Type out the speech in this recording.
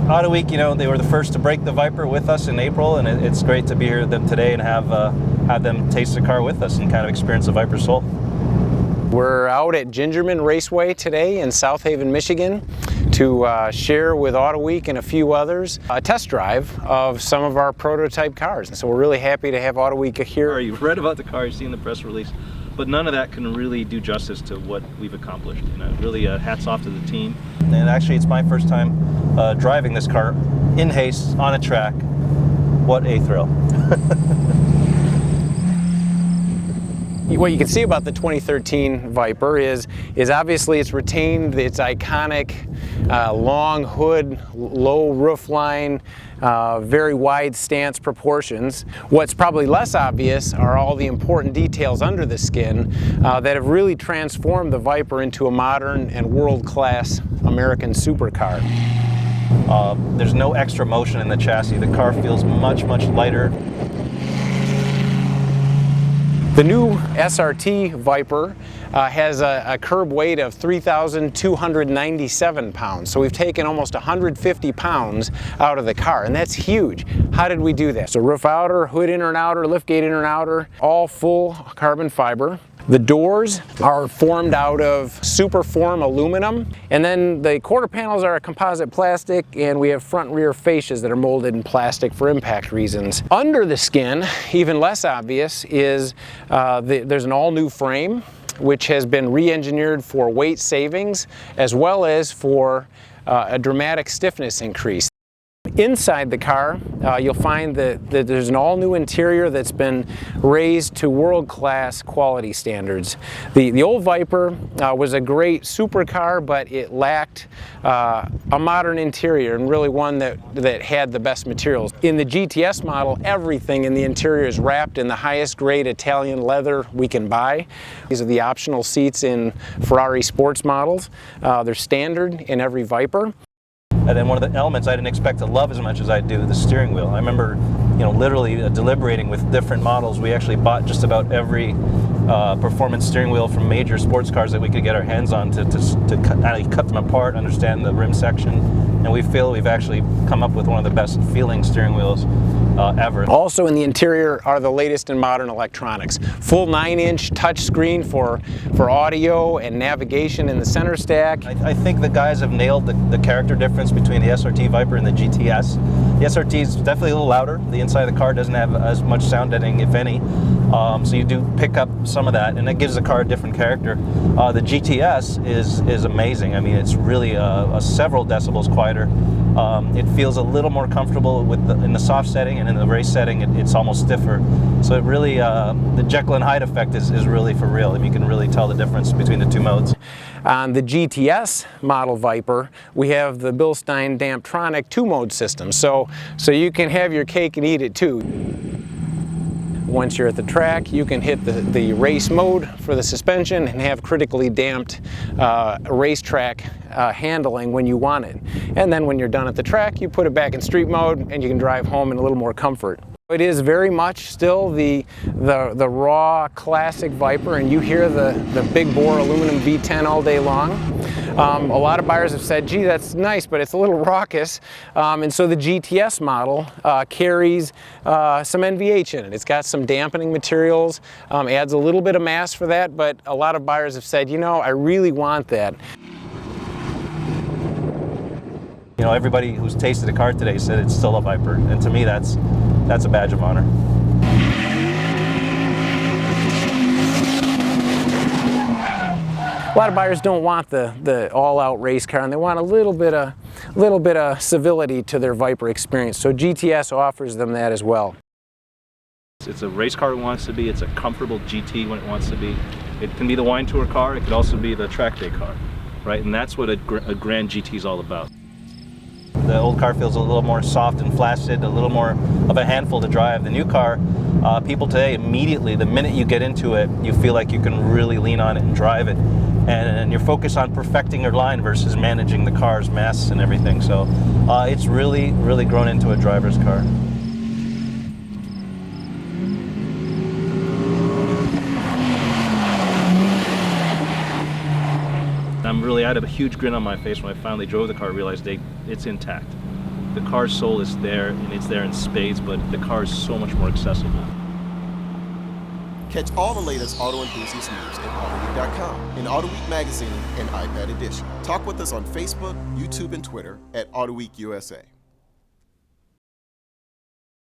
Autoweek, you know, they were the first to break the Viper with us in April, and it's great to be here with them today and have them taste the car with us and kind of experience the Viper's soul. We're out at Gingerman Raceway today in South Haven, Michigan to share with Autoweek and a few others a test drive of some of our prototype cars. And so we're really happy to have Autoweek here. You've read about the car, you've seen the press release, but none of that can really do justice to what we've accomplished. You know, really hats off to the team. And actually it's my first time driving this car in haste on a track. What a thrill. What you can see about the 2013 Viper is obviously it's retained its iconic long hood, low roof line, very wide stance proportions. What's probably less obvious are all the important details under the skin that have really transformed the Viper into a modern and world-class American supercar. There's no extra motion in the chassis. The car feels much lighter. The new SRT Viper has a curb weight of 3,297 pounds. So we've taken almost 150 pounds out of the car, and that's huge. How did we do that? So roof outer, hood inner and outer, liftgate inner and outer, all full carbon fiber. The doors are formed out of Superform aluminum, and then the quarter panels are a composite plastic, and we have front and rear fascias that are molded in plastic for impact reasons. Under the skin, even less obvious, is there's an all-new frame which has been re-engineered for weight savings as well as for a dramatic stiffness increase. Inside the car, you'll find that there's an all-new interior that's been raised to world-class quality standards. The old Viper was a great supercar, but it lacked a modern interior, and really one that had the best materials. In the GTS model, everything in the interior is wrapped in the highest grade Italian leather we can buy. These are the optional seats in Ferrari sports models. They're standard in every Viper. And then one of the elements I didn't expect to love as much as I do, the steering wheel. I remember, you know, literally deliberating with different models. We actually bought just about every performance steering wheel from major sports cars that we could get our hands on to cut them apart, understand the rim section, and we feel we've actually come up with one of the best feeling steering wheels ever. Also in the interior are the latest in modern electronics. Full 9-inch touchscreen for audio and navigation in the center stack. I think the guys have nailed the character difference between the SRT Viper and the GTS. The SRT is definitely a little louder. The inside of the car doesn't have as much sound deadening, if any. So you do pick up some of that, and it gives the car a different character. The GTS is amazing. I mean, it's really several decibels quieter. It feels a little more comfortable in the soft setting, and in the race setting, it's almost stiffer. So it really, the Jekyll and Hyde effect is really for real. I mean, you can really tell the difference between the two modes. On the GTS model Viper, we have the Bilstein Damptronic 2-mode system, so you can have your cake and eat it too. Once you're at the track, you can hit the race mode for the suspension and have critically damped racetrack handling when you want it. And then when you're done at the track, you put it back in street mode and you can drive home in a little more comfort. It is very much still the raw classic Viper, and you hear the big bore aluminum V10 all day long. A lot of buyers have said, gee, that's nice, but it's a little raucous. And so the GTS model carries some NVH in it. It's got some dampening materials, adds a little bit of mass for that, but a lot of buyers have said, you know, I really want that. You know, everybody who's tasted a car today said it's still a Viper, and to me that's a badge of honor. A lot of buyers don't want the all-out race car, and they want a little bit of civility to their Viper experience. So GTS offers them that as well. It's a race car it wants to be. It's a comfortable GT when it wants to be. It can be the wine tour car. It could also be the track day car, right? And that's what a Grand GT is all about. The old car feels a little more soft and flaccid, a little more of a handful to drive. The new car, people today immediately, the minute you get into it, you feel like you can really lean on it and drive it. And you're focused on perfecting your line versus managing the car's mass and everything. So it's really grown into a driver's car. I had a huge grin on my face when I finally drove the car, realized it's intact. The car's soul is there, and it's there in spades, but the car is so much more accessible. Catch all the latest auto enthusiast news at Autoweek.com, in Autoweek Magazine and iPad Edition. Talk with us on Facebook, YouTube, and Twitter at Autoweek USA.